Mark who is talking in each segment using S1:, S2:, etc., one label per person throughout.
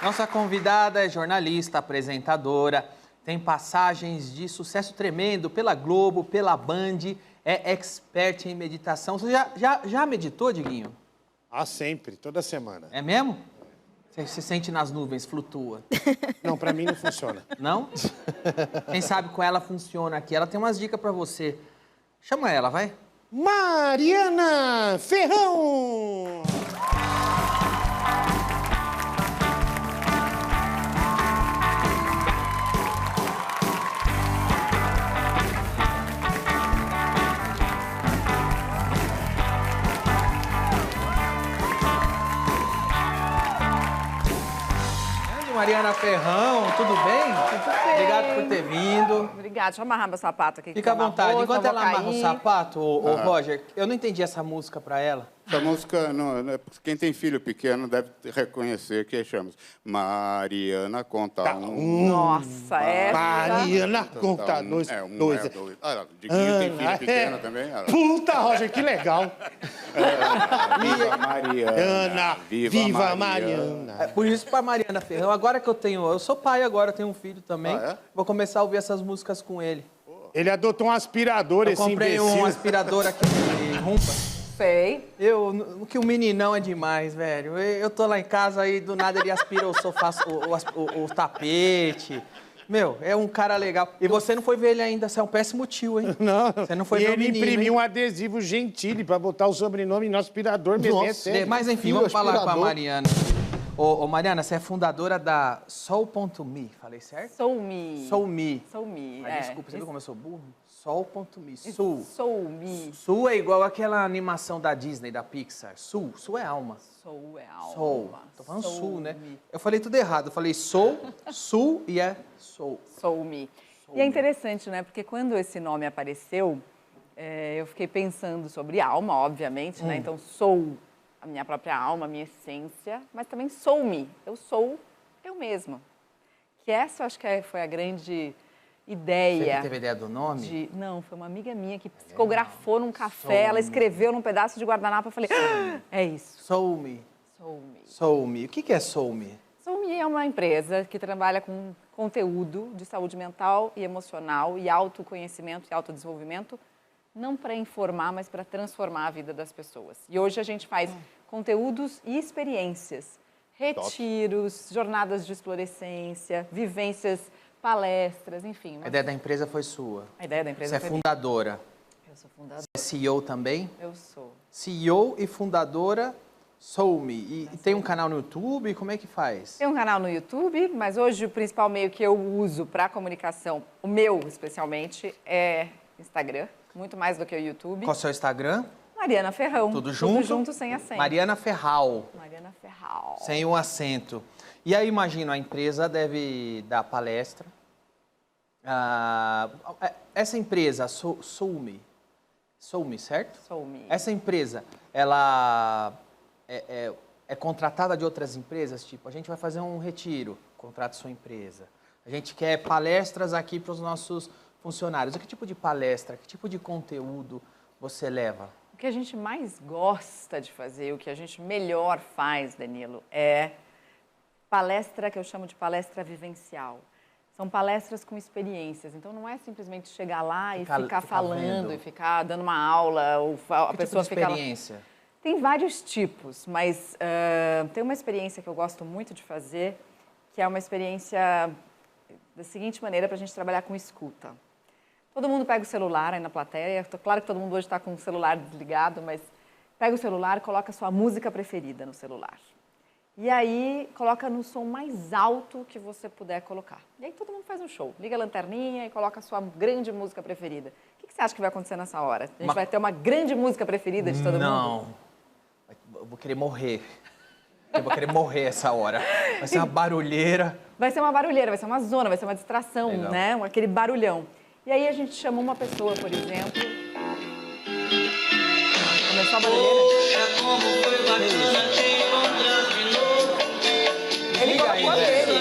S1: Nossa convidada é jornalista, apresentadora, tem passagens de sucesso tremendo pela Globo, pela Band, é expert em meditação. Você já meditou, Diguinho?
S2: Ah, sempre, toda semana.
S1: É mesmo? Você se sente nas nuvens, flutua.
S2: Não, pra mim não funciona.
S1: Não? Quem sabe com ela funciona aqui. Ela tem umas dicas pra você. Chama ela, vai.
S2: Mariana Ferrão!
S1: Mariana Ferrão, tudo bem?
S3: Tudo bem.
S1: Obrigado por ter vindo.
S3: Obrigada. Deixa eu amarrar meu sapato aqui.
S1: Fica à vontade. Enquanto ela amarra o sapato, ô,
S4: Ah.
S1: Roger, eu não entendi essa música pra ela.
S4: Essa música, quem tem filho pequeno deve reconhecer que chama Mariana Conta um.
S3: Nossa, essa...
S2: Mariana conta dois.
S4: Dois. Diguinho tem filho pequeno também.
S2: Puta, Roger, que legal.
S4: Viva Mariana.
S2: Ana, viva Mariana.
S1: É, por isso, pra Mariana Ferrão, agora que eu sou pai agora, tenho um filho também.
S4: Ah, é?
S1: Vou começar a ouvir essas músicas com ele.
S2: Ele adotou um aspirador,
S1: Eu
S2: esse
S1: comprei
S2: imbecil.
S1: um aspirador aqui de rumba.
S3: Sei.
S1: Que o meninão é demais, velho. Eu tô lá em casa aí, do nada ele aspira o sofá, o tapete. Meu, é um cara legal. E você não foi ver ele ainda, você é um péssimo tio, hein?
S2: Não.
S1: Você não foi
S2: e
S1: ver o
S2: ele
S1: menino,
S2: imprimiu
S1: hein?
S2: um adesivo Gentili pra botar o sobrenome no aspirador, bebê.
S5: Nossa.
S2: É sério.
S1: Mas enfim,
S5: Filho
S1: vamos falar com a
S5: aspirador.
S1: Mariana. Ô, Mariana, você é fundadora da Soul.me, falei certo?
S3: Soul-me.
S1: Soul.me.
S3: Soul-me,
S1: Mas desculpa, você viu como eu sou burro? Soul.me. Sul.
S3: Soul-me.
S1: Sul é igual aquela animação da Disney, da Pixar. Sul. Sul é alma.
S3: Soul é alma.
S1: Soul. Tô falando sul,
S3: Soul-me.
S1: né? Eu falei tudo errado. Eu falei soul, sul e é soul.
S3: Soul-me. E é interessante, né? Porque quando esse nome apareceu, eu fiquei pensando sobre alma, obviamente, né? Então, sou a minha própria alma, a minha essência, mas também sou-me. Eu sou eu mesma. Que essa, eu acho que foi a grande
S1: Você
S3: ideia.
S1: que teve ideia do nome?
S3: Não, foi uma amiga minha que psicografou num café, ela escreveu num pedaço de guardanapo, eu falei, é isso,
S1: Soul.me.
S3: Soul-me.
S1: Soul.me. O que é Soul.me?
S3: Soul-me é uma empresa que trabalha com conteúdo de saúde mental e emocional e autoconhecimento e autodesenvolvimento, não para informar, mas para transformar a vida das pessoas. E hoje a gente faz conteúdos e experiências, retiros, jornadas de explorescência, vivências, palestras, enfim.
S1: A ideia da empresa foi sua.
S3: A ideia da
S1: Você
S3: empresa
S1: é
S3: foi
S1: fundadora.
S3: minha. Eu sou fundadora.
S1: É CEO também?
S3: Eu sou.
S1: CEO e fundadora Soul.me. E tem um canal no YouTube? Como é que faz?
S3: Tem um canal no YouTube, mas hoje o principal meio que eu uso para comunicação, o meu especialmente, é Instagram, muito mais do que o YouTube.
S1: Qual é o seu Instagram?
S3: Mariana Ferrão.
S1: Tudo junto?
S3: Tudo junto, sem acento.
S1: Mariana Ferral.
S3: Mariana Ferral.
S1: Sem o acento. E aí, imagino, a empresa deve dar palestra. Essa empresa, Soul.me, certo?
S3: Soul-me.
S1: Essa empresa, ela é contratada de outras empresas? Tipo, a gente vai fazer um retiro, contrata sua empresa. A gente quer palestras aqui para os nossos funcionários. Que tipo de palestra, que tipo de conteúdo você leva?
S3: O que a gente mais gosta de fazer, o que a gente melhor faz, Danilo, é palestra que eu chamo de palestra vivencial. São palestras com experiências. Então, não é simplesmente chegar lá e ficar falando,
S1: vendo.
S3: e ficar dando uma aula, ou a
S1: Que
S3: pessoa
S1: tipo de
S3: fica lá.
S1: experiência?
S3: Tem vários tipos, mas tem uma experiência que eu gosto muito de fazer, que é uma experiência da seguinte maneira para a gente trabalhar com escuta. Todo mundo pega o celular aí na plateia, claro que todo mundo hoje está com o celular desligado, mas pega o celular e coloca a sua música preferida no celular. E aí, coloca no som mais alto que você puder colocar. E aí todo mundo faz um show. Liga a lanterninha e coloca a sua grande música preferida. O que você acha que vai acontecer nessa hora? A gente vai ter uma grande música preferida de todo mundo?
S1: Não. Eu vou querer morrer. Eu vou querer morrer essa hora. Vai ser uma barulheira.
S3: Vai ser uma barulheira, vai ser uma zona, vai ser uma distração,
S1: Legal.
S3: né? Aquele barulhão. E aí a gente chama uma pessoa, por exemplo... Começou a barulheira? Ele colocou a dele.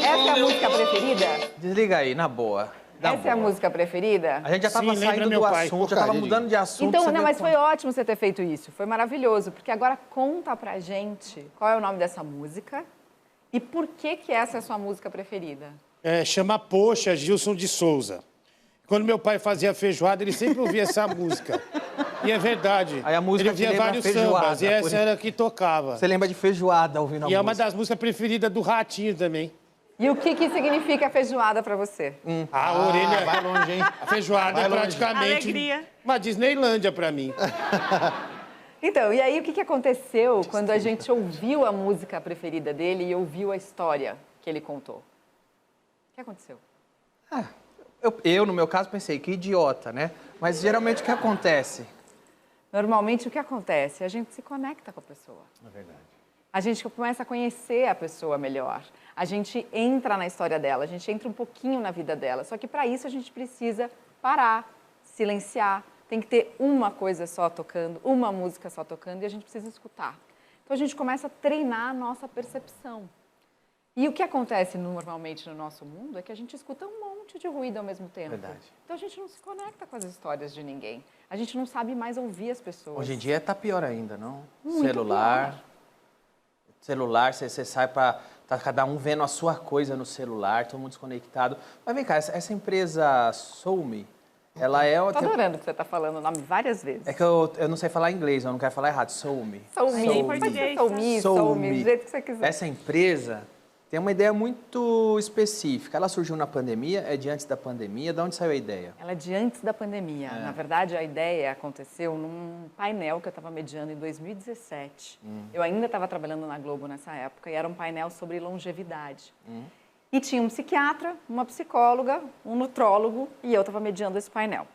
S3: Essa é a música preferida?
S1: Desliga aí, na boa. Na
S3: Essa é a
S1: boa.
S3: música preferida?
S1: A gente já tava
S2: Sim, lembra
S1: saindo
S2: meu
S1: do
S2: pai.
S1: assunto, já tava
S5: Porcaria.
S1: mudando de assunto.
S3: Então,
S1: você
S3: não,
S1: vê
S3: mas
S1: como-
S3: foi ótimo você ter feito isso. Foi maravilhoso, porque agora conta pra gente qual é o nome dessa música E por que essa é a sua música preferida?
S2: Chama Poxa, Gilson de Souza. Quando meu pai fazia feijoada, ele sempre ouvia essa música. E é verdade.
S1: Aí a música
S2: ele
S1: te
S2: via
S1: lembra
S2: vários
S1: feijoada,
S2: sambas, e essa era a que tocava.
S1: Você lembra de feijoada ouvindo a
S2: E
S1: música.
S2: é uma das músicas preferidas do Ratinho também.
S3: E o que significa feijoada para você?
S2: A orelha...
S1: Vai longe, hein?
S2: A feijoada
S1: Vai
S2: é
S1: longe.
S2: praticamente
S5: Alegria.
S2: uma Disneylândia pra mim.
S3: Então, e aí o que aconteceu quando a gente ouviu a música preferida dele e ouviu a história que ele contou? O que aconteceu?
S1: Eu, no meu caso, pensei, que idiota, né? Mas geralmente o que acontece?
S3: Normalmente o que acontece? A gente se conecta com a pessoa.
S1: É verdade.
S3: A gente começa a conhecer a pessoa melhor. A gente entra na história dela, a gente entra um pouquinho na vida dela. Só que para isso a gente precisa parar, silenciar. Tem que ter uma coisa só tocando, uma música só tocando e a gente precisa escutar. Então a gente começa a treinar a nossa percepção. E o que acontece normalmente no nosso mundo é que a gente escuta um monte de ruído ao mesmo tempo.
S1: Verdade.
S3: Então a gente não se conecta com as histórias de ninguém. A gente não sabe mais ouvir as pessoas.
S1: Hoje em dia tá pior ainda, não?
S3: Muito
S1: Celular.
S3: pior.
S1: Celular, você sai para... Tá cada um vendo a sua coisa no celular, todo mundo desconectado. Mas vem cá, essa empresa Soulme, ela é...
S3: Tô adorando que você está falando o nome várias vezes.
S1: É que eu não sei falar inglês, eu não quero falar errado. Soulme.
S3: Soulme,
S5: Em
S3: pode
S5: português,
S3: ser Soulme, Soulme, do jeito que você quiser.
S1: Essa empresa tem uma ideia muito específica. Ela surgiu na pandemia, é de antes da pandemia. De onde saiu a ideia?
S3: Ela é de antes da pandemia. Na verdade, a ideia aconteceu num painel que eu estava mediando em 2017. Eu ainda estava trabalhando na Globo nessa época e era um painel sobre longevidade. E tinha um psiquiatra, uma psicóloga, um nutrólogo e eu estava mediando esse painel.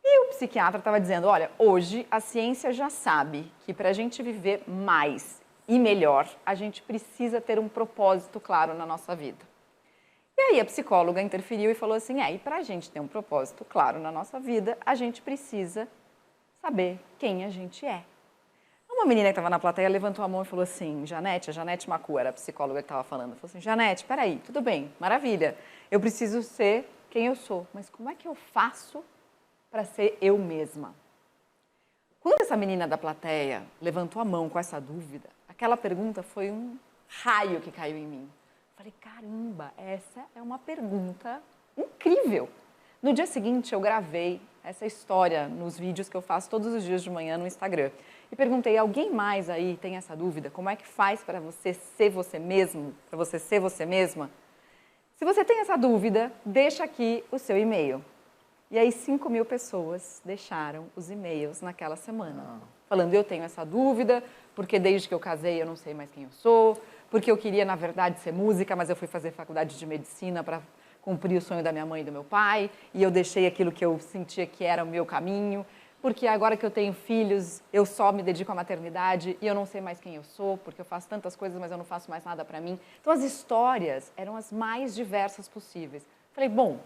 S3: E o psiquiatra estava dizendo, olha, hoje a ciência já sabe que para a gente viver mais e melhor, a gente precisa ter um propósito claro na nossa vida. E aí a psicóloga interferiu e falou assim, e para a gente ter um propósito claro na nossa vida, a gente precisa saber quem a gente é. Uma menina que estava na plateia levantou a mão e falou assim, a Janete Macu, era a psicóloga que estava falando, falou assim, Janete, peraí, tudo bem, maravilha, eu preciso ser quem eu sou, mas como é que eu faço para ser eu mesma? Quando essa menina da plateia levantou a mão com essa dúvida, aquela pergunta foi um raio que caiu em mim. Falei, caramba, essa é uma pergunta incrível. No dia seguinte, eu gravei essa história nos vídeos que eu faço todos os dias de manhã no Instagram. E perguntei, alguém mais aí tem essa dúvida? Como é que faz para você ser você mesmo? Para você ser você mesma? Se você tem essa dúvida, deixa aqui o seu e-mail. E aí 5.000 pessoas deixaram os e-mails naquela semana. Falando, eu tenho essa dúvida, porque desde que eu casei eu não sei mais quem eu sou, porque eu queria, na verdade, ser música, mas eu fui fazer faculdade de medicina para cumprir o sonho da minha mãe e do meu pai, e eu deixei aquilo que eu sentia que era o meu caminho, porque agora que eu tenho filhos, eu só me dedico à maternidade e eu não sei mais quem eu sou, porque eu faço tantas coisas, mas eu não faço mais nada para mim. Então, as histórias eram as mais diversas possíveis. Falei, bom,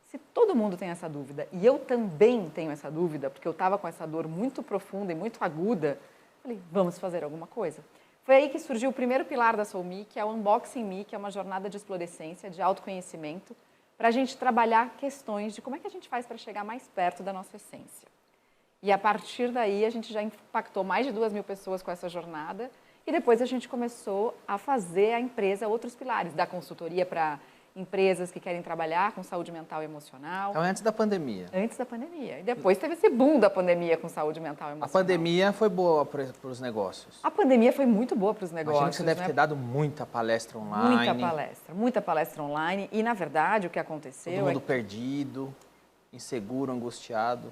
S3: se todo mundo tem essa dúvida, e eu também tenho essa dúvida, porque eu estava com essa dor muito profunda e muito aguda, falei, vamos fazer alguma coisa. Foi aí que surgiu o primeiro pilar da Soulme, que é o Unboxing Me, que é uma jornada de explorescência, de autoconhecimento, para a gente trabalhar questões de como é que a gente faz para chegar mais perto da nossa essência. E a partir daí a gente já impactou mais de 2.000 pessoas com essa jornada e depois a gente começou a fazer a empresa outros pilares, da consultoria para empresas que querem trabalhar com saúde mental e emocional.
S1: Então, antes da pandemia.
S3: Antes da pandemia. E depois teve esse boom da pandemia com saúde mental e emocional.
S1: A pandemia foi boa para os negócios.
S3: A pandemia foi muito boa para os negócios.
S1: Imagino que você deve ter dado muita palestra online.
S3: Muita palestra online. E, na verdade, o que aconteceu
S1: Todo mundo perdido, inseguro, angustiado.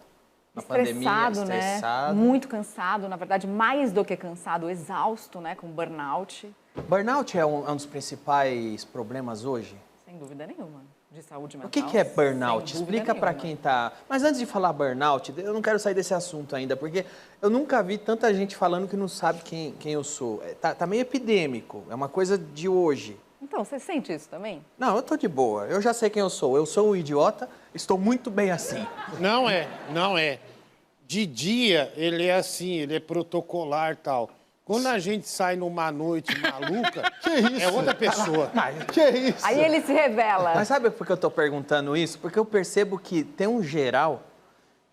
S1: Na pandemia,
S3: né?
S1: estressado.
S3: Muito cansado, na verdade, mais do que cansado, exausto, né? Com burnout.
S1: Burnout é um dos principais problemas hoje?
S3: Sem dúvida nenhuma. De saúde mental.
S1: O que é burnout?
S3: Sem dúvida
S1: Explica para
S3: nenhuma.
S1: quem está... Mas antes de falar burnout, eu não quero sair desse assunto ainda, porque eu nunca vi tanta gente falando que não sabe quem eu sou. Tá meio epidêmico, é uma coisa de hoje.
S3: Então, você sente isso também?
S1: Não, eu tô de boa, eu já sei quem eu sou. Eu sou um idiota, estou muito bem assim.
S2: Não é. De dia, ele é assim, ele é protocolar e tal. Quando a gente sai numa noite maluca, é outra pessoa.
S1: Que isso?
S3: Aí ele se revela.
S1: Mas sabe por que eu tô perguntando isso? Porque eu percebo que tem um geral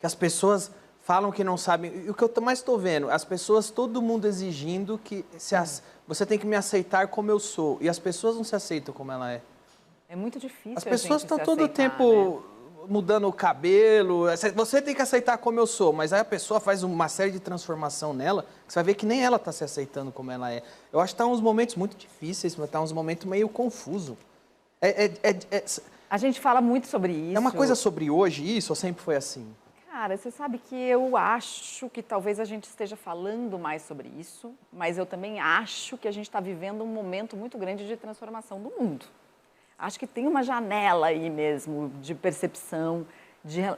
S1: que as pessoas falam que não sabem. E o que eu mais estou vendo, as pessoas, todo mundo exigindo que você tem que me aceitar como eu sou. E as pessoas não se aceitam como ela é.
S3: É muito difícil.
S1: As pessoas estão todo o
S3: aceitar,
S1: tempo mudando o cabelo. Você tem que aceitar como eu sou, mas aí a pessoa faz uma série de transformação nela, que você vai ver que nem ela está se aceitando como ela é. Eu acho que está uns momentos muito difíceis, está uns momentos meio confusos.
S3: A gente fala muito sobre isso.
S1: É uma coisa sobre hoje isso ou sempre foi assim?
S3: Cara, você sabe que eu acho que talvez a gente esteja falando mais sobre isso, mas eu também acho que a gente está vivendo um momento muito grande de transformação do mundo. Acho que tem uma janela aí mesmo de percepção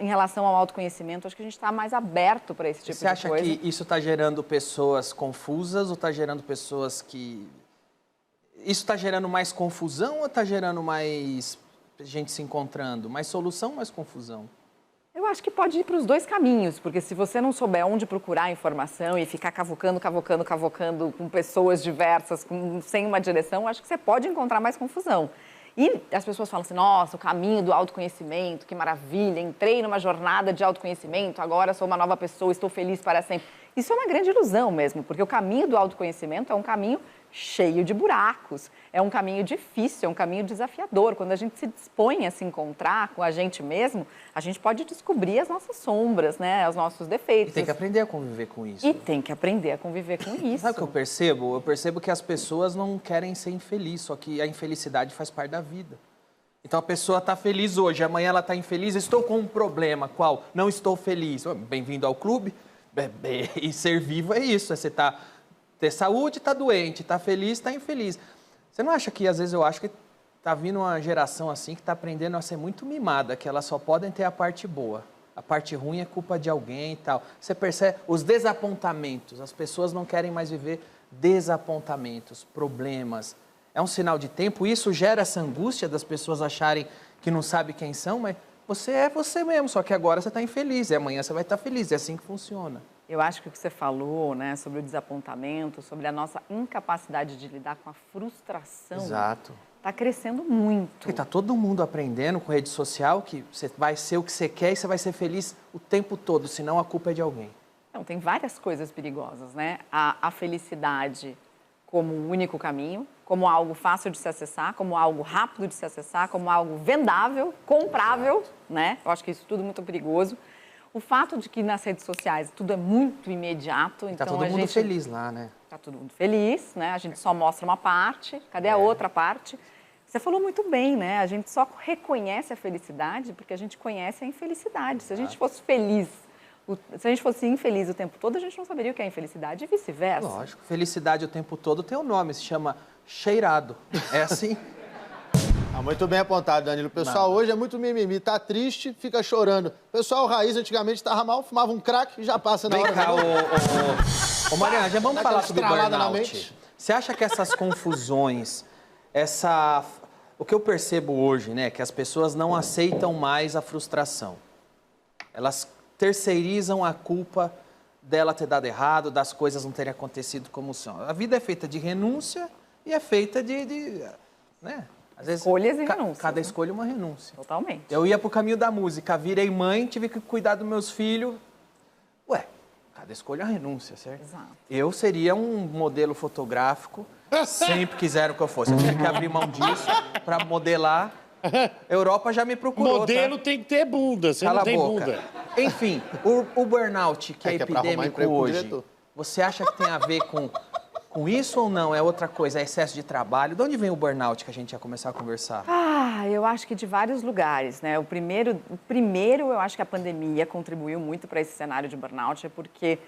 S3: em relação ao autoconhecimento. Acho que a gente está mais aberto para esse tipo de coisa.
S1: Você acha que isso está gerando pessoas confusas ou está gerando pessoas que... Isso está gerando mais confusão ou está gerando mais gente se encontrando? Mais solução ou mais confusão?
S3: Eu acho que pode ir para os dois caminhos, porque se você não souber onde procurar informação e ficar cavocando com pessoas diversas, sem uma direção, acho que você pode encontrar mais confusão. E as pessoas falam assim, nossa, o caminho do autoconhecimento, que maravilha, entrei numa jornada de autoconhecimento, agora sou uma nova pessoa, estou feliz para sempre. Isso é uma grande ilusão mesmo, porque o caminho do autoconhecimento é um caminho cheio de buracos, é um caminho difícil, é um caminho desafiador. Quando a gente se dispõe a se encontrar com a gente mesmo, a gente pode descobrir as nossas sombras, né, os nossos defeitos.
S1: E tem que aprender a conviver com isso.
S3: E tem que aprender a conviver com isso.
S1: Sabe o que eu percebo? Eu percebo que as pessoas não querem ser infelizes, só que a infelicidade faz parte da vida. Então a pessoa está feliz hoje, amanhã ela está infeliz, estou com um problema, qual? Não estou feliz. Bem-vindo ao clube. E ser vivo é isso, é você ter saúde, está doente, está feliz, está infeliz. Você não acha que, às vezes, eu acho que está vindo uma geração assim que está aprendendo a ser muito mimada, que elas só podem ter a parte boa. A parte ruim é culpa de alguém e tal. Você percebe os desapontamentos, as pessoas não querem mais viver desapontamentos, problemas. É um sinal de tempo, isso gera essa angústia das pessoas acharem que não sabe quem são, mas você é você mesmo, só que agora você está infeliz e amanhã você vai estar feliz, é assim que funciona.
S3: Eu acho que o que você falou, né, sobre o desapontamento, sobre a nossa incapacidade de lidar com a frustração,
S1: exato,
S3: está crescendo muito.
S1: Porque está todo mundo aprendendo com rede social que você vai ser o que você quer e você vai ser feliz o tempo todo, senão a culpa é de alguém.
S3: Não, tem várias coisas perigosas, né? A felicidade como um único caminho, como algo fácil de se acessar, como algo rápido de se acessar, como algo vendável, comprável, exato, né? Eu acho que isso tudo é muito perigoso. O fato de que nas redes sociais tudo é muito imediato, então
S1: tá todo mundo feliz lá, né?
S3: Tá todo mundo feliz, né? A gente só mostra uma parte, cadê a outra parte? Você falou muito bem, né? A gente só reconhece a felicidade porque a gente conhece a infelicidade. Se a gente fosse feliz, se a gente fosse infeliz o tempo todo, a gente não saberia o que é infelicidade e vice-versa.
S1: Lógico, felicidade o tempo todo tem um nome, se chama cheirado. É assim?
S5: Muito bem apontado, Danilo. O pessoal hoje é muito mimimi, tá triste, fica chorando. O pessoal raiz antigamente estava mal, fumava um crack e já passa na hora.
S1: Vem cá, ô Mariana, já vamos falar sobre burnout. Você acha que essas confusões, o que eu percebo hoje, né, que as pessoas não aceitam mais a frustração. Elas terceirizam a culpa dela ter dado errado, das coisas não terem acontecido como são. A vida é feita de renúncia e é feita né? Às vezes,
S3: escolhas e renúncias.
S1: Cada escolha é uma renúncia.
S3: Totalmente.
S1: Eu ia pro caminho da música, virei mãe, tive que cuidar dos meus filhos. Ué, cada escolha é uma renúncia, certo?
S3: Exato.
S1: Eu seria um modelo fotográfico, sempre quiseram que eu fosse. Eu tive que abrir mão disso para modelar. Europa já me procurou.
S2: Modelo tem que ter bunda, você não tem bunda.
S1: Enfim, o burnout, que é epidêmico hoje, você acha que tem a ver com isso ou não? É outra coisa, é excesso de trabalho? De onde vem o burnout que a gente ia começar a conversar?
S3: Eu acho que de vários lugares, né? O primeiro, eu acho que a pandemia contribuiu muito para esse cenário de burnout, porque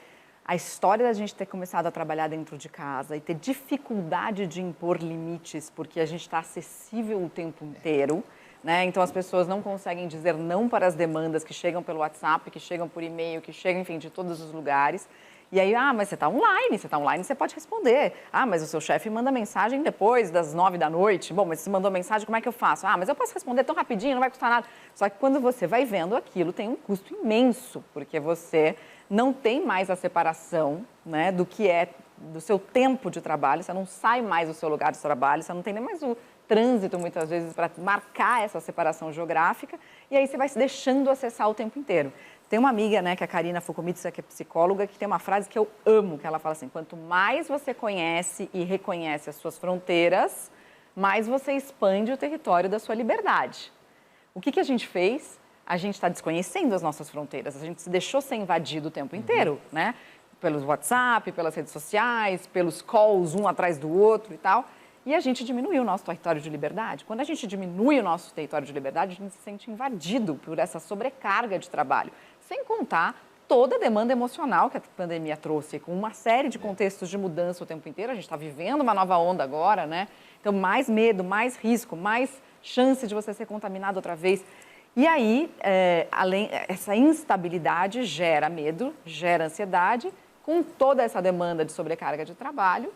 S3: a história da gente ter começado a trabalhar dentro de casa e ter dificuldade de impor limites, porque a gente está acessível o tempo inteiro, né? Então as pessoas não conseguem dizer não para as demandas que chegam pelo WhatsApp, que chegam por e-mail, que chegam, enfim, de todos os lugares. E aí, mas você está online, você pode responder. Mas o seu chefe manda mensagem depois das 9 da noite. Bom, mas se mandou mensagem, como é que eu faço? Mas eu posso responder tão rapidinho, não vai custar nada. Só que quando você vai vendo aquilo, tem um custo imenso, porque você não tem mais a separação, né, do que é do seu tempo de trabalho, você não sai mais do seu lugar de trabalho, você não tem nem mais o trânsito, muitas vezes, para marcar essa separação geográfica, e aí você vai se deixando acessar o tempo inteiro. Tem uma amiga, né, que é a Karina Fukumitsa, que é psicóloga, que tem uma frase que eu amo, que ela fala assim, quanto mais você conhece e reconhece as suas fronteiras, mais você expande o território da sua liberdade. O que a gente fez? A gente está desconhecendo as nossas fronteiras, a gente se deixou ser invadido o tempo inteiro, né? Pelos WhatsApp, pelas redes sociais, pelos calls um atrás do outro e tal. E a gente diminuiu o nosso território de liberdade. Quando a gente diminui o nosso território de liberdade, a gente se sente invadido por essa sobrecarga de trabalho. Sem contar toda a demanda emocional que a pandemia trouxe, com uma série de contextos de mudança o tempo inteiro. A gente está vivendo uma nova onda agora, né? Então, mais medo, mais risco, mais chance de você ser contaminado outra vez. E aí, essa instabilidade gera medo, gera ansiedade, com toda essa demanda de sobrecarga de trabalho,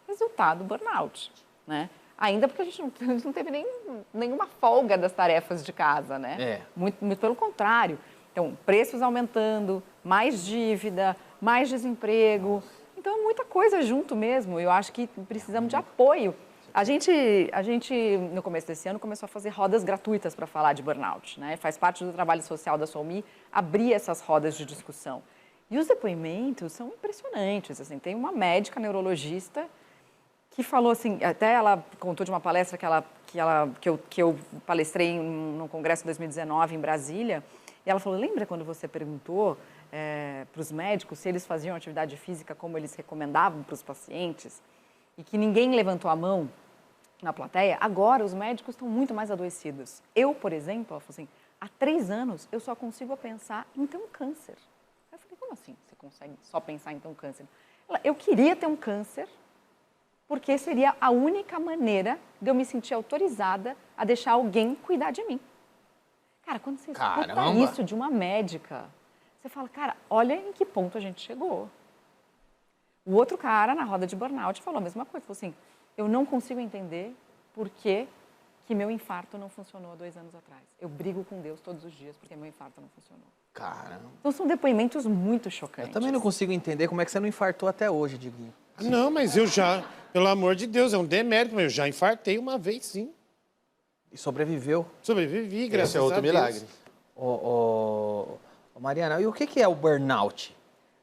S3: resultado burnout, né? Ainda porque a gente não teve nenhuma folga das tarefas de casa, né? Muito pelo contrário. Então, preços aumentando, mais dívida, mais desemprego. Então, muita coisa junto mesmo. Eu acho que precisamos de apoio. A gente, no começo desse ano, começou a fazer rodas gratuitas para falar de burnout, né? Faz parte do trabalho social da Solmi abrir essas rodas de discussão. E os depoimentos são impressionantes. Assim, tem uma médica neurologista que falou assim, até ela contou de uma palestra que eu palestrei no Congresso de 2019 em Brasília, e ela falou, lembra quando você perguntou para os médicos se eles faziam atividade física como eles recomendavam para os pacientes, e que ninguém levantou a mão na plateia? Agora os médicos estão muito mais adoecidos. Eu, por exemplo, ela falou assim, há 3 anos eu só consigo pensar em ter um câncer. Eu falei, como assim você consegue só pensar em ter um câncer? Eu queria ter um câncer, porque seria a única maneira de eu me sentir autorizada a deixar alguém cuidar de mim. Cara, quando você escuta isso de uma médica, você fala, cara, olha em que ponto a gente chegou. O outro cara, na roda de burnout, falou a mesma coisa. Falou assim, eu não consigo entender por que meu infarto não funcionou há 2 anos atrás. Eu brigo com Deus todos os dias porque meu infarto não funcionou.
S1: Caramba.
S3: Então, são depoimentos muito chocantes.
S1: Eu também não consigo entender como é que você não infartou até hoje, Diguinho.
S2: Não, mas eu já, pelo amor de Deus, é um demérito, mas eu já infartei uma vez, sim.
S1: E sobreviveu?
S2: Sobrevivi, graças a Deus.
S5: Esse é outro milagre.
S1: Ô, Mariana, e o que é o burnout?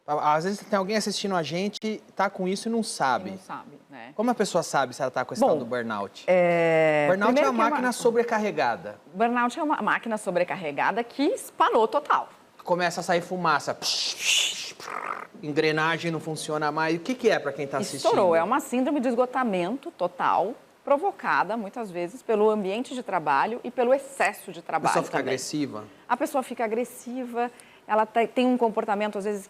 S1: Às vezes tem alguém assistindo a gente, tá com isso e não sabe.
S3: Não sabe, né?
S1: Como a pessoa sabe se ela tá com esse tal do burnout? Burnout é uma máquina sobrecarregada.
S3: Burnout é uma máquina sobrecarregada que espanou total.
S1: Começa a sair fumaça. Engrenagem não funciona mais. O que é para quem está assistindo?
S3: Estourou. É uma síndrome de esgotamento total, provocada, muitas vezes, pelo ambiente de trabalho e pelo excesso de trabalho.
S1: A pessoa fica
S3: também.
S1: agressiva?
S3: A pessoa fica agressiva, ela tem um comportamento, às vezes,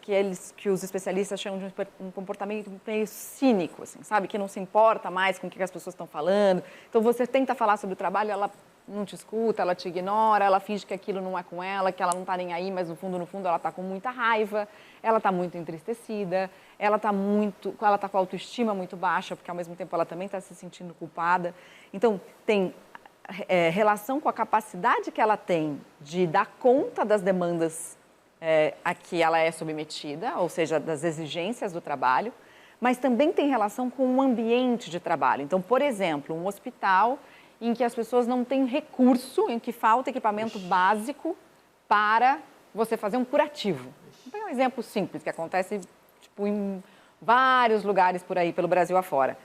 S3: que os especialistas chamam de um comportamento meio cínico, assim, sabe? Que não se importa mais com o que as pessoas estão falando. Então, você tenta falar sobre o trabalho, ela não te escuta, ela te ignora, ela finge que aquilo não é com ela, que ela não está nem aí, mas no fundo, ela está com muita raiva, ela está muito entristecida, ela está com a autoestima muito baixa, porque ao mesmo tempo ela também está se sentindo culpada. Então, tem relação com a capacidade que ela tem de dar conta das demandas a que ela é submetida, ou seja, das exigências do trabalho, mas também tem relação com o ambiente de trabalho. Então, por exemplo, um hospital em que as pessoas não têm recurso, em que falta equipamento básico para você fazer um curativo. Vou pegar um exemplo simples, que acontece em vários lugares por aí, pelo Brasil afora.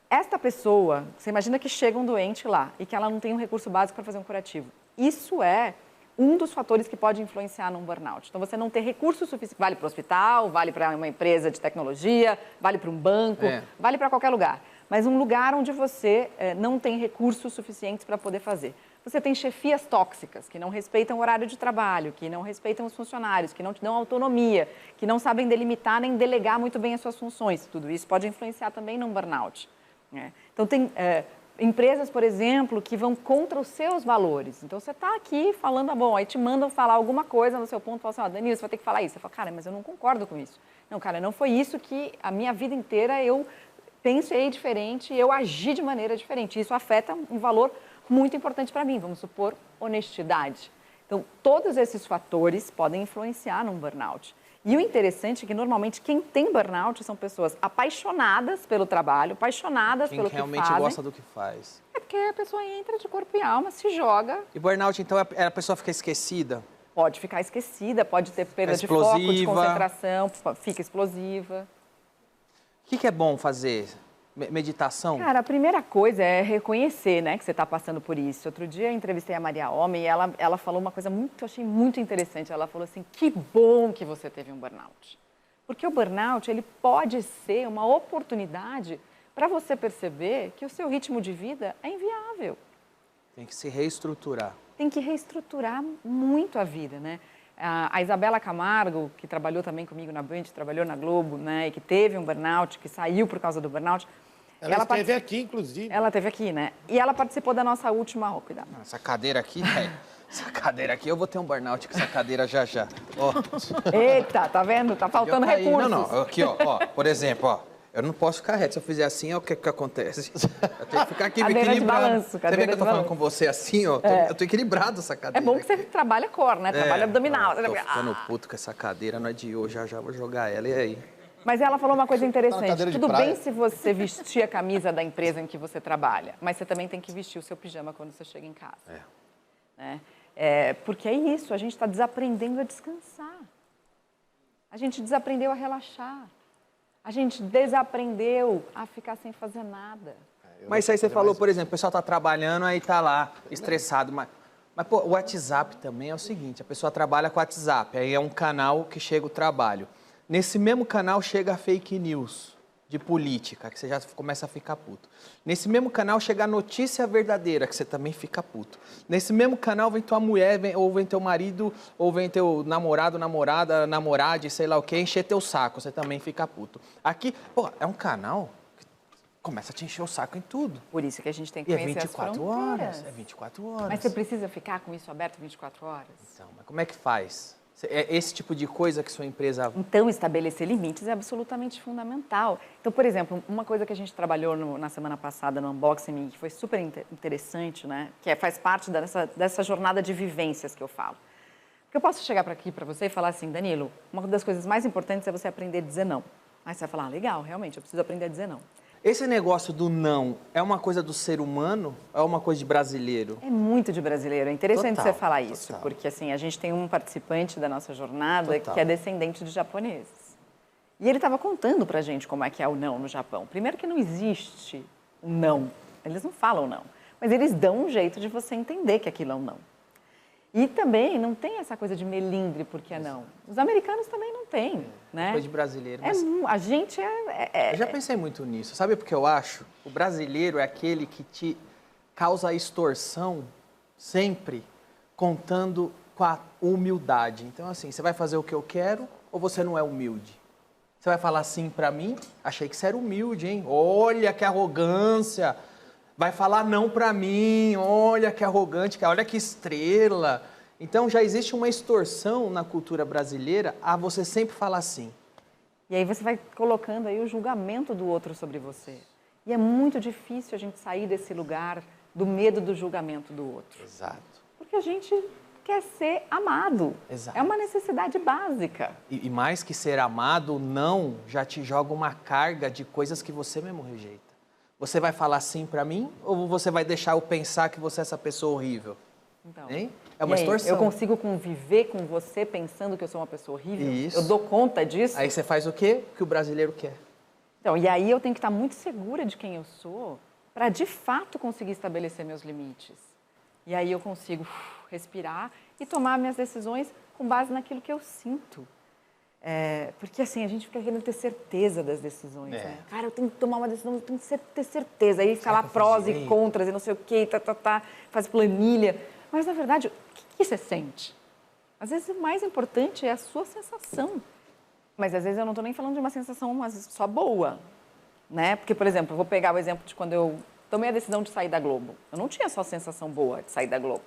S3: Esta pessoa, você imagina que chega um doente lá e que ela não tem um recurso básico para fazer um curativo. Isso é um dos fatores que pode influenciar num burnout. Então, você não ter recurso suficiente, vale para o hospital, vale para uma empresa de tecnologia, vale para um banco, vale para qualquer lugar. Mas um lugar onde você não tem recursos suficientes para poder fazer. Você tem chefias tóxicas, que não respeitam o horário de trabalho, que não respeitam os funcionários, que não te dão autonomia, que não sabem delimitar nem delegar muito bem as suas funções. Tudo isso pode influenciar também num burnout. Então, tem empresas, por exemplo, que vão contra os seus valores. Então, você está aqui falando, bom, aí te mandam falar alguma coisa no seu ponto, falam assim, Danilo, você vai ter que falar isso. Você fala, cara, mas eu não concordo com isso. Não, cara, não foi isso que a minha vida inteira eu pensei diferente, eu agi de maneira diferente. Isso afeta um valor muito importante para mim, vamos supor, honestidade. Então, todos esses fatores podem influenciar num burnout. E o interessante é que, normalmente, quem tem burnout são pessoas apaixonadas pelo trabalho, apaixonadas pelo que fazem.
S1: Quem realmente gosta do que faz.
S3: É porque a pessoa entra de corpo e alma, se joga.
S1: E burnout, então, a pessoa fica esquecida?
S3: Pode ficar esquecida, pode ter perda de foco, de concentração, fica explosiva.
S1: O que é bom fazer? Meditação?
S3: Cara, a primeira coisa é reconhecer, né, que você está passando por isso. Outro dia eu entrevistei a Maria Homem e ela falou uma coisa muito, eu achei muito interessante. Ela falou assim, que bom que você teve um burnout. Porque o burnout, ele pode ser uma oportunidade para você perceber que o seu ritmo de vida é inviável.
S1: Tem que se reestruturar.
S3: Tem que reestruturar muito a vida, né? A Isabela Camargo, que trabalhou também comigo na Band, trabalhou na Globo, né? E que teve um burnout, que saiu por causa do burnout.
S2: Ela esteve aqui, inclusive.
S3: Ela esteve aqui, né? E ela participou da nossa última... Oh, cuidado.
S1: Essa cadeira aqui, velho. Essa cadeira aqui, eu vou ter um burnout com essa cadeira já. Ó.
S3: Eita, tá vendo? Tá faltando recursos.
S1: Não, aqui, ó, por exemplo, ó. Eu não posso ficar reto. Se eu fizer assim, o que acontece? Eu tenho que ficar aqui
S3: cadeira
S1: equilibrado.
S3: De balanço,
S1: você vê que eu tô falando com você assim, ó? Eu tô equilibrado essa cadeira.
S3: É bom que você trabalha core, né? Trabalha abdominal.
S1: Tô ficando puto com essa cadeira, não é de hoje. Já vou jogar ela, e aí?
S3: Mas ela falou uma coisa interessante. Tudo
S5: praia.
S3: bem se você vestir a camisa da empresa em que você trabalha, mas você também tem que vestir o seu pijama quando você chega em casa. Né? Porque é isso, a gente está desaprendendo a descansar. A gente desaprendeu a relaxar. A gente desaprendeu a ficar sem fazer nada.
S1: Mas isso aí você falou, por exemplo, o pessoal tá trabalhando, aí tá lá, estressado. Mas pô, o WhatsApp também é o seguinte, a pessoa trabalha com o WhatsApp, aí é um canal que chega o trabalho. Nesse mesmo canal chega a fake news de política, que você já começa a ficar puto. Nesse mesmo canal chega a notícia verdadeira, que você também fica puto. Nesse mesmo canal vem tua mulher, ou vem teu marido, ou vem teu namorado, namorada, namorade, sei lá o quê, encher teu saco, você também fica puto. Aqui, pô, é um canal que começa a te encher o saco em tudo.
S3: Por isso que a gente tem que
S1: E é
S3: conhecer
S1: 24
S3: as fronteiras.
S1: horas, é 24 horas.
S3: Mas você precisa ficar com isso aberto 24 horas?
S1: Então, mas como é que faz? É esse tipo de coisa que sua empresa...
S3: Então, estabelecer limites é absolutamente fundamental. Então, por exemplo, uma coisa que a gente trabalhou na semana passada no Unboxing, que foi super interessante, né? Que faz parte dessa jornada de vivências que eu falo. Porque eu posso chegar aqui para você e falar assim, Danilo, uma das coisas mais importantes é você aprender a dizer não. Aí você vai falar, legal, realmente, eu preciso aprender a dizer não.
S1: Esse negócio do não é uma coisa do ser humano ou é uma coisa de brasileiro?
S3: É muito de brasileiro. É interessante
S1: Total,
S3: você falar isso,
S1: total.
S3: porque assim, a gente tem um participante da nossa jornada que é descendente de japoneses. E ele estava contando pra gente como é que é o não no Japão. Primeiro que não existe um não. Eles não falam não. Mas eles dão um jeito de você entender que aquilo é um não. E também não tem essa coisa de melindre porque é não. Os americanos também não têm, né?
S1: Coisa de brasileiro. Mas
S3: A gente
S1: eu já pensei muito nisso. Sabe por que eu acho? O brasileiro é aquele que te causa extorsão sempre contando com a humildade. Então, assim, você vai fazer o que eu quero ou você não é humilde? Você vai falar sim pra mim? Achei que você era humilde, hein? Olha que arrogância! Vai falar não pra mim, olha que arrogante, olha que estrela. Então já existe uma extorsão na cultura brasileira a você sempre falar sim.
S3: E aí você vai colocando aí o julgamento do outro sobre você. E é muito difícil a gente sair desse lugar do medo do julgamento do outro.
S1: Exato.
S3: Porque a gente quer ser amado.
S1: Exato.
S3: É uma necessidade básica.
S1: E mais que ser amado, não já te joga uma carga de coisas que você mesmo rejeita. Você vai falar sim pra mim ou você vai deixar eu pensar que você é essa pessoa horrível?
S3: Então,
S1: Hein? É uma
S3: e aí,
S1: extorsão.
S3: eu consigo conviver com você pensando que eu sou uma pessoa horrível?
S1: Isso.
S3: Eu dou conta disso?
S1: Aí você faz o quê? O que o brasileiro quer.
S3: Então, e aí eu tenho que estar muito segura de quem eu sou para, de fato, conseguir estabelecer meus limites. E aí eu consigo respirar e tomar minhas decisões com base naquilo que eu sinto. Porque assim, a gente fica querendo ter certeza das decisões, né? Cara, eu tenho que tomar uma decisão, eu tenho que ter certeza. Aí fica lá prós e contras e não sei o quê, faz planilha. Mas, na verdade, o que você sente? Às vezes, o mais importante é a sua sensação. Mas, às vezes, eu não estou nem falando de uma sensação só boa, né? Porque, por exemplo, eu vou pegar o exemplo de quando eu tomei a decisão de sair da Globo. Eu não tinha só sensação boa de sair da Globo.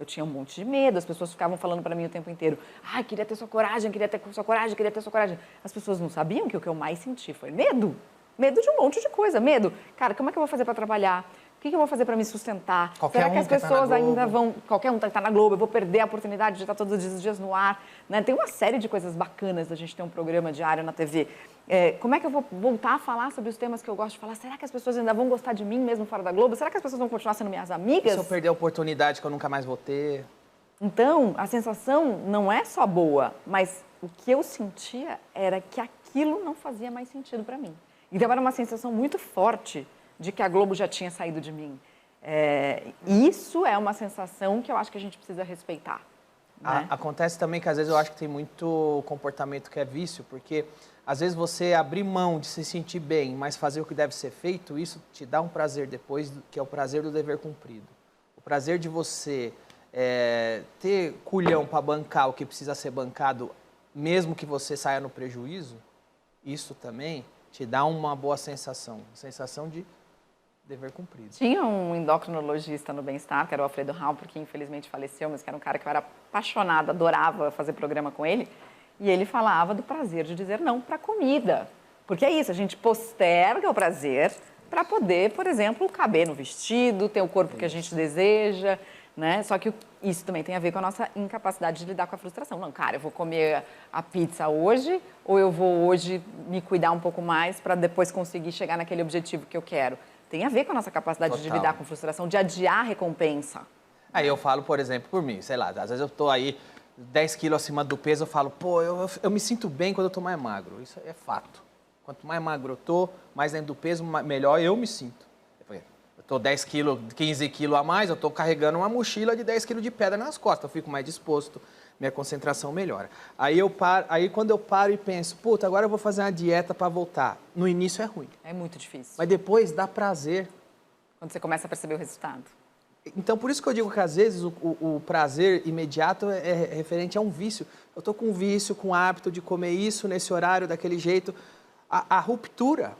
S3: Eu tinha um monte de medo, as pessoas ficavam falando para mim o tempo inteiro, queria ter sua coragem, queria ter sua coragem, queria ter sua coragem. As pessoas não sabiam que o que eu mais senti foi medo. Medo de um monte de coisa, medo. Cara, como é que eu vou fazer para trabalhar? O que eu vou fazer para me sustentar? Será que as pessoas ainda vão... Qualquer um está na Globo, eu vou perder a oportunidade de estar todos os dias no ar. Né? Tem uma série de coisas bacanas da gente ter um programa diário na TV. Como é que eu vou voltar a falar sobre os temas que eu gosto de falar? Será que as pessoas ainda vão gostar de mim mesmo fora da Globo? Será que as pessoas vão continuar sendo minhas amigas?
S1: Se eu perder a oportunidade que eu nunca mais vou ter?
S3: Então, a sensação não é só boa, mas o que eu sentia era que aquilo não fazia mais sentido para mim. Então, era uma sensação muito forte de que a Globo já tinha saído de mim. Isso é uma sensação que eu acho que a gente precisa respeitar. Né?
S1: Acontece também que às vezes eu acho que tem muito comportamento que é vício, porque às vezes você abrir mão de se sentir bem, mas fazer o que deve ser feito, isso te dá um prazer depois, que é o prazer do dever cumprido. O prazer de você ter culhão para bancar o que precisa ser bancado, mesmo que você saia no prejuízo, isso também te dá uma boa sensação de dever cumprido.
S3: Tinha um endocrinologista no Bem-Estar, que era o Alfredo Halper, que infelizmente faleceu, mas que era um cara que eu era apaixonada, adorava fazer programa com ele. E ele falava do prazer de dizer não para comida. Porque é isso, a gente posterga o prazer para poder, por exemplo, caber no vestido, ter o corpo que a gente deseja, né? Só que isso também tem a ver com a nossa incapacidade de lidar com a frustração. Não, cara, eu vou comer a pizza hoje ou eu vou hoje me cuidar um pouco mais para depois conseguir chegar naquele objetivo que eu quero. Tem a ver com a nossa capacidade de lidar com frustração, de adiar a recompensa.
S1: Aí eu falo, por exemplo, por mim, sei lá, às vezes eu tô aí 10 quilos acima do peso, eu falo, pô, eu me sinto bem quando eu tô mais magro. Isso é fato. Quanto mais magro eu tô, mais dentro do peso, melhor eu me sinto. Eu tô 10 quilos, 15 quilos a mais, eu tô carregando uma mochila de 10 quilos de pedra nas costas, eu fico mais disposto, minha concentração melhora. Aí quando eu paro e penso, puta, agora eu vou fazer uma dieta para voltar. No início é ruim.
S3: É muito difícil.
S1: Mas depois dá prazer.
S3: Quando você começa a perceber o resultado.
S1: Então, por isso que eu digo que, às vezes, o prazer imediato é referente a um vício. Eu estou com um vício, com o hábito de comer isso nesse horário, daquele jeito. A ruptura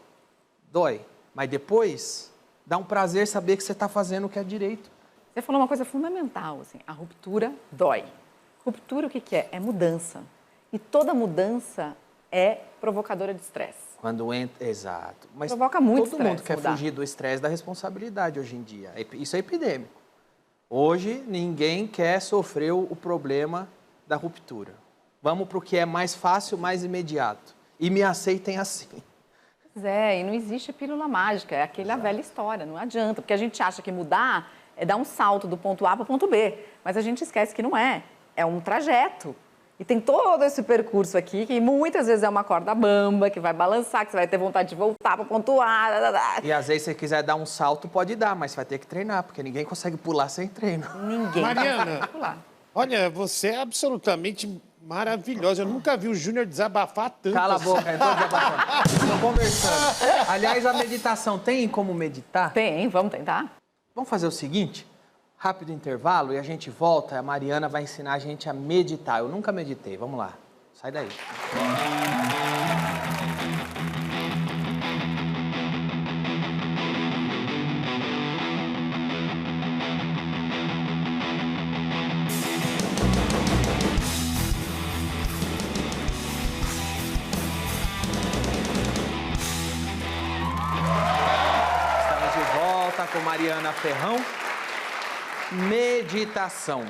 S1: dói, mas depois dá um prazer saber que você está fazendo o que é direito.
S3: Você falou uma coisa fundamental, assim, a ruptura dói. Ruptura, o que é? É mudança. E toda mudança é provocadora de estresse.
S1: Quando entra, exato. Mas
S3: provoca muito
S1: todo mundo quer fugir do estresse, da responsabilidade hoje em dia. Isso é epidêmico. Hoje, ninguém quer sofrer o problema da ruptura. Vamos para o que é mais fácil, mais imediato. E me aceitem assim.
S3: Pois é, e não existe pílula mágica, é aquela velha história, não adianta. Porque a gente acha que mudar é dar um salto do ponto A para o ponto B. Mas a gente esquece que não é. É um trajeto. E tem todo esse percurso aqui, que muitas vezes é uma corda bamba, que vai balançar, que você vai ter vontade de voltar para pontuar.
S1: E às vezes, se você quiser dar um salto, pode dar, mas vai ter que treinar, porque ninguém consegue pular sem treino.
S3: Ninguém
S2: Mariana,
S3: pular.
S2: Olha, você é absolutamente maravilhosa. Eu nunca vi o Júnior desabafar tanto.
S1: Cala a boca, eu tô desabafando. Estou conversando. Aliás, a meditação, tem como meditar?
S3: Tem, vamos tentar?
S1: Vamos fazer o seguinte? Rápido intervalo e a gente volta. A Mariana vai ensinar a gente a meditar. Eu nunca meditei. Vamos lá. Sai daí. Estamos de volta com Mariana Ferrão. Meditação.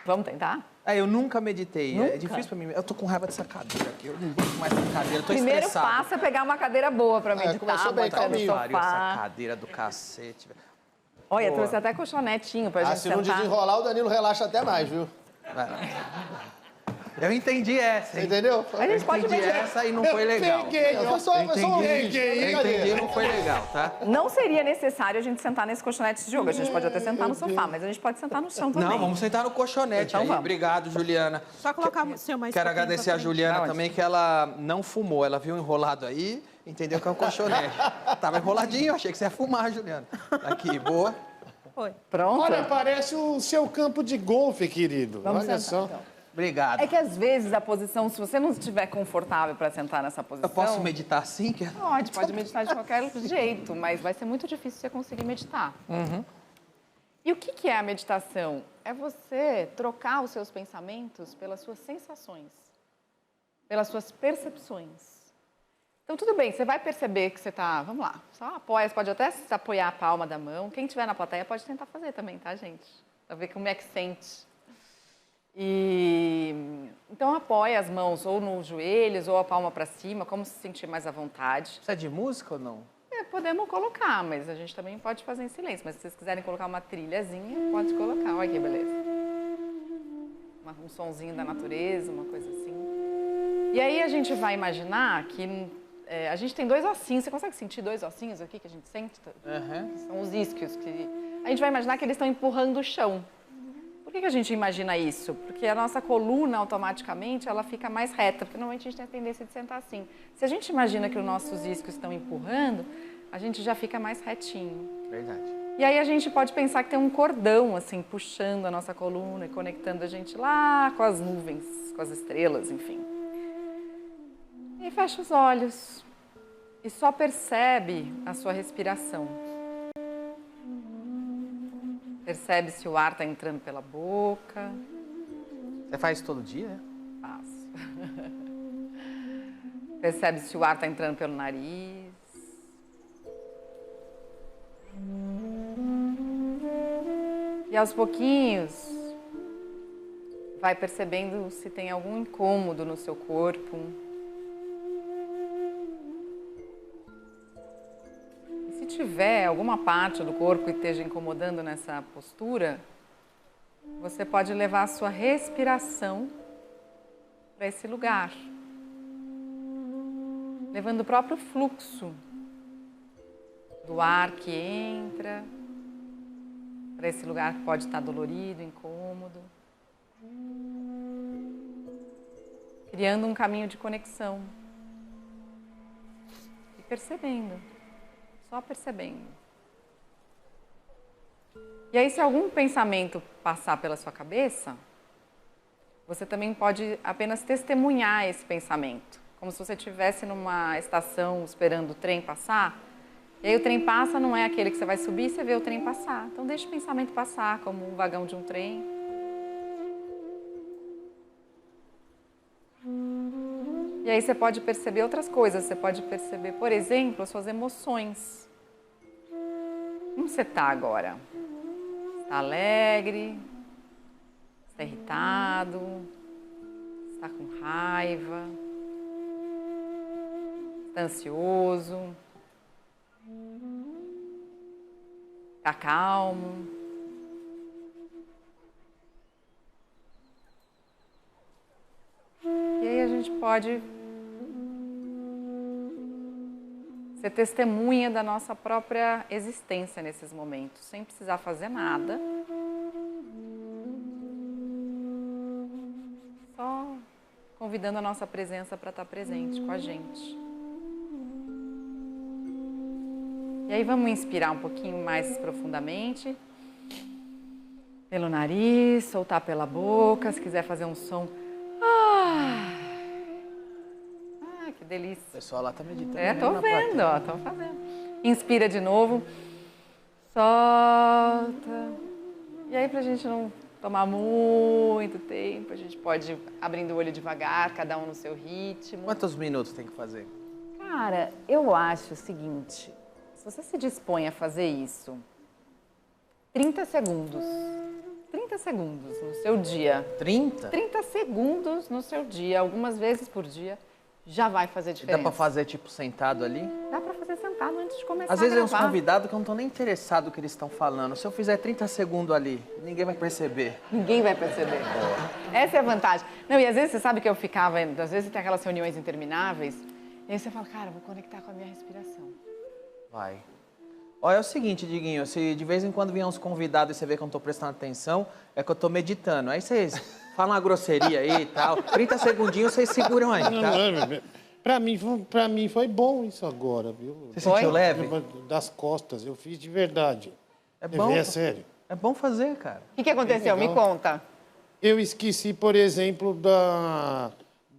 S3: Vamos tentar?
S1: Eu nunca meditei.
S3: Nunca?
S1: É difícil pra mim. Eu tô com raiva dessa cadeira aqui. Eu não gosto mais dessa cadeira. Eu tô
S3: Primeiro
S1: estressado.
S3: passo é pegar uma cadeira boa para meditar,
S5: começou bem,
S3: botar no
S5: calminho.
S1: Pariu, essa
S3: sofá.
S1: cadeira do cacete. velho.
S3: Olha,
S1: Boa.
S3: trouxe até colchonetinho pra gente
S5: Se não
S3: sentar.
S5: desenrolar, o Danilo relaxa até mais, viu?
S1: Eu entendi essa,
S5: Você
S1: hein?
S5: entendeu?
S3: A gente pode
S1: Entendi
S3: meditar.
S1: essa e não foi legal.
S2: Peguei, ó.
S5: Foi só um
S1: Entendi,
S5: brincadeira.
S1: não foi legal, tá?
S3: Não seria necessário a gente sentar nesse colchonete de yoga. A gente pode até sentar no sofá, mas a gente pode sentar no chão também.
S1: Não, vamos sentar no colchonete
S3: Então
S1: aí.
S3: vamos.
S1: Obrigado, Juliana.
S6: Só colocar o seu mais
S1: Quero
S6: pouquinho
S1: agradecer a
S6: pra frente.
S1: Juliana
S3: Tá
S1: também, que ela não fumou. Ela viu enrolado aí, entendeu que é um colchonete. Tava enroladinho, achei que você ia fumar, Juliana. Aqui, boa.
S6: Foi.
S3: Pronto?
S2: Olha, parece o seu campo de golfe, querido.
S3: Vamos
S2: Olha
S3: sentar,
S2: só.
S3: então.
S1: Obrigado.
S3: É que às vezes a posição, se você não estiver confortável para sentar nessa posição...
S1: Eu posso meditar assim?
S3: Pode meditar de qualquer jeito, mas vai ser muito difícil você conseguir meditar. E o que é a meditação? É você trocar os seus pensamentos pelas suas sensações, pelas suas percepções. Então, tudo bem, você vai perceber que você está... Vamos lá, só apoia, você pode até apoiar a palma da mão. Quem estiver na plateia pode tentar fazer também, tá, gente? Pra ver como é que sente. Então, apoia as mãos ou nos joelhos ou a palma para cima, como se sentir mais à vontade.
S1: Precisa de música ou não?
S3: Podemos colocar, mas a gente também pode fazer em silêncio. Mas se vocês quiserem colocar uma trilhazinha, pode colocar. Olha que beleza. um sonzinho da natureza, uma coisa assim. E aí a gente vai imaginar que a gente tem 2 ossinhos. Você consegue sentir 2 ossinhos aqui que a gente sente? São os isquios. A gente vai imaginar que eles estão empurrando o chão. Por que a gente imagina isso? Porque a nossa coluna, automaticamente, ela fica mais reta, porque normalmente a gente tem a tendência de sentar assim. Se a gente imagina que os nossos isquios estão empurrando, a gente já fica mais retinho.
S1: Verdade.
S3: E aí a gente pode pensar que tem um cordão, assim, puxando a nossa coluna e conectando a gente lá com as nuvens, com as estrelas, enfim. E fecha os olhos e só percebe a sua respiração. Percebe se o ar está entrando pela boca.
S1: Você faz todo dia, né?
S3: Faço. Percebe se o ar está entrando pelo nariz. E aos pouquinhos, vai percebendo se tem algum incômodo no seu corpo. E se tiver alguma parte do corpo que esteja incomodando nessa postura, você pode levar a sua respiração para esse lugar, levando o próprio fluxo do ar que entra para esse lugar que pode estar dolorido, incômodo, criando um caminho de conexão e percebendo, só percebendo. E aí, se algum pensamento passar pela sua cabeça, você também pode apenas testemunhar esse pensamento, como se você estivesse numa estação esperando o trem passar. E aí o trem passa, não é aquele que você vai subir e você vê o trem passar. Então deixa o pensamento passar, como um vagão de um trem. E aí você pode perceber outras coisas. Você pode perceber, por exemplo, as suas emoções. Como você está agora? Está alegre? Está irritado? Está com raiva? Está ansioso? Está calmo. E aí a gente pode ser testemunha da nossa própria existência nesses momentos, sem precisar fazer nada. Só convidando a nossa presença para estar presente com a gente. E aí vamos inspirar um pouquinho mais profundamente. Pelo nariz, soltar pela boca. Se quiser fazer um som. Que delícia.
S1: O pessoal lá tá meditando.
S3: Tô vendo, ó, estão fazendo. Inspira de novo. Solta. E aí, pra gente não tomar muito tempo, a gente pode ir abrindo o olho devagar, cada um no seu ritmo.
S1: Quantos minutos tem que fazer?
S3: Cara, eu acho o seguinte. Se você se dispõe a fazer isso, 30 segundos. 30 segundos no seu dia.
S1: 30?
S3: 30 segundos no seu dia, algumas vezes por dia, já vai fazer diferença.
S1: Dá pra fazer, tipo, sentado ali?
S3: Dá pra fazer sentado antes de começar
S1: Às vezes
S3: a
S1: é uns
S3: gravar.
S1: convidados que eu não tô nem interessado no que eles estão falando. Se eu fizer 30 segundos ali, ninguém vai perceber.
S3: Ninguém vai perceber. Essa é a vantagem. Não, e às vezes você sabe que eu ficava, às vezes tem aquelas reuniões intermináveis, e aí você fala, cara, vou conectar com a minha respiração.
S1: Vai. Ó, é o seguinte, Diguinho, se de vez em quando vier uns convidados e você vê que eu não tô prestando atenção, é que eu tô meditando. Aí vocês falam uma grosseria aí e tal. 30 segundinhos vocês seguram aí, tá?
S2: Pra mim foi bom isso agora, viu?
S1: Você sentiu leve?
S2: Das costas, eu fiz de verdade.
S1: É bom.
S2: É sério.
S1: É bom fazer, cara.
S3: O que aconteceu? Me conta.
S2: Eu esqueci, por exemplo,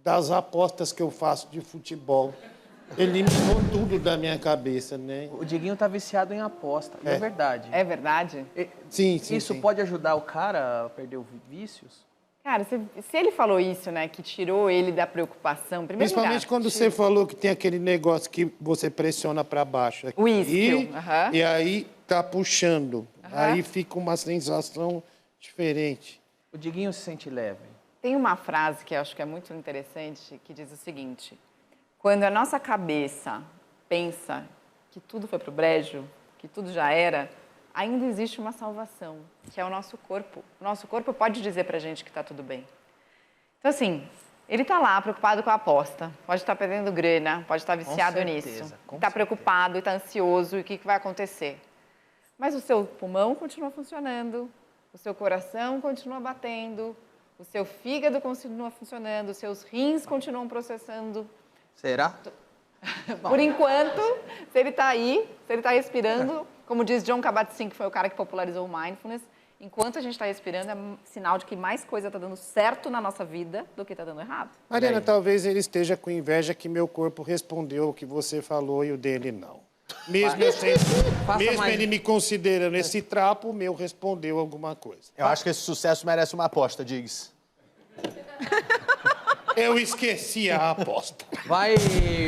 S2: das apostas que eu faço de futebol. Eliminou tudo da minha cabeça, né?
S1: O Diguinho tá viciado em aposta. É verdade.
S3: É verdade?
S2: Sim.
S1: Isso pode ajudar o cara a perder os vícios?
S3: Cara, se ele falou isso, né, que tirou ele da preocupação... Primeiro
S2: Principalmente
S3: lugar,
S2: quando você falou que tem aquele negócio que você pressiona para baixo. Aqui,
S3: o isquio.
S2: E aí tá puxando. Aí fica uma sensação diferente.
S1: O Diguinho se sente leve.
S3: Tem uma frase que eu acho que é muito interessante, que diz o seguinte: quando a nossa cabeça pensa que tudo foi pro brejo, que tudo já era, ainda existe uma salvação, que é o nosso corpo. O nosso corpo pode dizer pra gente que tá tudo bem. Então, assim, ele tá lá preocupado com a aposta. Pode estar perdendo grana, pode estar viciado
S1: certeza,
S3: nisso.
S1: com
S3: Está
S1: certeza.
S3: preocupado e está ansioso, e o que vai acontecer? Mas o seu pulmão continua funcionando, o seu coração continua batendo, o seu fígado continua funcionando, os seus rins continuam processando.
S1: Será?
S3: Por enquanto, se ele está aí, se ele está respirando, como diz John Kabat-Zinn, que foi o cara que popularizou o mindfulness, enquanto a gente está respirando, é um sinal de que mais coisa está dando certo na nossa vida do que está dando errado.
S2: Mariana,
S1: Bem.
S2: talvez ele esteja com inveja que meu corpo respondeu o que você falou e o dele não. Mesmo, mesmo
S1: mais-
S2: ele me considerando esse trapo, o meu respondeu alguma coisa.
S5: Eu acho que esse sucesso merece uma aposta, Diggs.
S2: Eu esqueci a aposta.
S1: Vai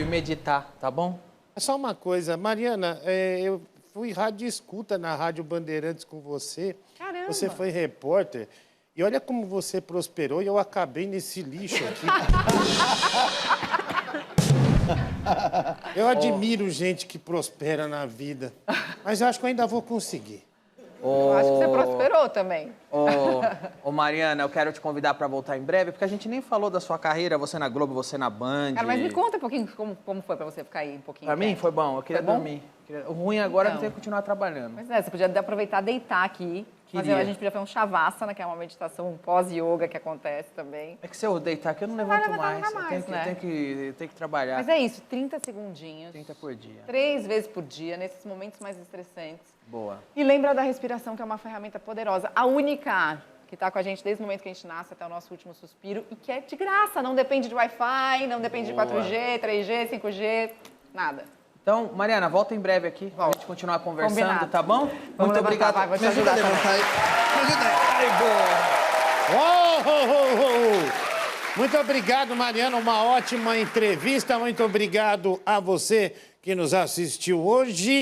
S1: meditar, tá bom?
S2: É só uma coisa, Mariana, eu fui rádio escuta na Rádio Bandeirantes com você.
S3: Caramba!
S2: Você foi repórter. E olha como você prosperou e eu acabei nesse lixo aqui. Eu admiro gente que prospera na vida, mas eu acho que eu ainda vou conseguir.
S3: Eu acho que você prosperou também.
S1: Ô, Mariana, eu quero te convidar para voltar em breve, porque a gente nem falou da sua carreira, você na Globo, você na Band.
S3: Cara, mas me conta um pouquinho como foi para você ficar aí um pouquinho.
S1: Pra mim
S3: quieto.
S1: foi bom, eu queria
S3: Foi bom?
S1: dormir. O ruim agora é
S3: Então.
S1: ter que continuar trabalhando.
S3: Mas você podia aproveitar e deitar aqui.
S1: Queria.
S3: A gente podia fazer um shavasana, que é uma meditação, um pós-yoga que acontece também.
S1: É que se eu deitar aqui, eu não
S3: vai
S1: levanto
S3: levantar
S1: mais.
S3: nunca mais, né?
S1: Eu tenho que trabalhar.
S3: Mas é isso, 30 segundinhos,
S1: 30 por dia.
S3: 3 vezes por dia, nesses momentos mais estressantes.
S1: Boa.
S3: E lembra da respiração, que é uma ferramenta poderosa. A única que está com a gente desde o momento que a gente nasce até o nosso último suspiro e que é de graça, não depende de Wi-Fi, não depende
S1: Boa.
S3: de 4G, 3G, 5G, nada.
S1: Então, Mariana, volta em breve aqui pra
S3: Volto.
S1: gente continuar conversando,
S3: Combinado.
S1: tá bom? Muito
S3: levantar,
S1: obrigado.
S3: vai, vou te
S1: Me ajuda a
S3: ajudar
S1: levantar aí. Me ajuda aí. Ai, boa.
S2: Muito obrigado, Mariana. Uma ótima entrevista. Muito obrigado a você que nos assistiu hoje.